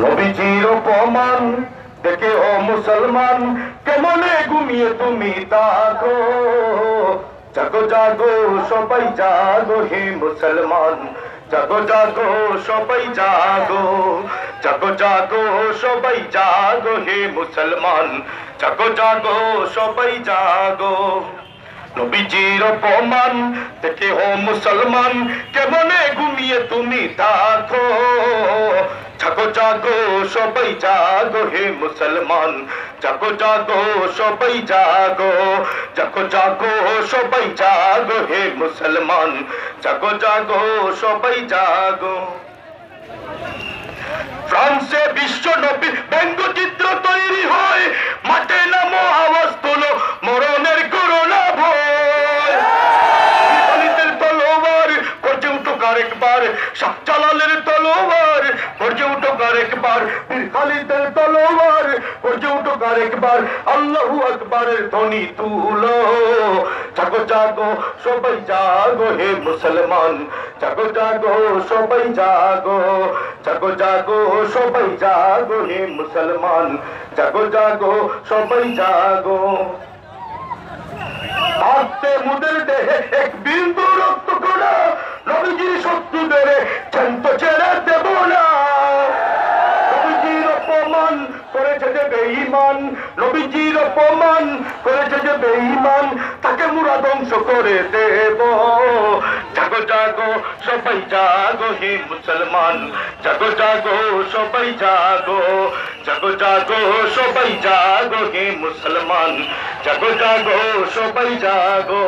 নবীজির অপমান দেখে ও মুসলমান কেমনে ঘুমিয়ে তুমি তাকো। জাগো জাগো সবাই জাগো হে মুসলমান, জাগো জাগো সবাই জাগো। জাগো জাগো সবাই জাগো হে মুসলমান, জাগো জাগো সবাই জাগো। নবীজির অপমান দেখে ও মুসলমান কেমনে ঘুমিয়ে তুমি থাকো। জাগো জাগো সবাই জাগো হে মুসলমান, জাগো জাগো সবাই জাগো। জাগো জাগো সবাই জাগো হে মুসলমান, জাগো জাগো সবাই জাগো। ফ্রান্সে বিশ্ব নবীর ব্যঙ্গচিত্র তৈরি হয়, মাঠে নামো আওয়াজ তোলো মরণের করোনা ভয়। খালিদের তলোয়ার গর্জে উঠুক আরেকবার, শাহ জালালের তলোয়ার গর্জে উঠুক আরেকবার। খালিদের তলোয়ার গর্জে উঠুক আরেকবার। আল্লাহু আকবারের ধ্বনি তুলো। জাগো জাগো সবাই জাগো হে মুসলমান, জাগো জাগো সবাই জাগো। জাগো জাগো সবাই জাগো হে মুসলমান, জাগো জাগো সবাই জাগো। থাকতে মুদের দেহে এক বিন্দু রক্ত কণা, নবীজির শত্রুদের জ্যান্ত ছেড়ে দেব না। নবীজির অপমান করেছে যে বেঈমান, নবীজির অপমান করেছে যে বেঈমান, তাকে মুরা ধ্বংস করে দেব। জাগো জাগো সবাই জাগো হে মুসলমান, জাগো জাগো সবাই জাগো। জাগো জাগো সবাই জাগো হে মুসলমান, জাগো জাগো সবাই জাগো।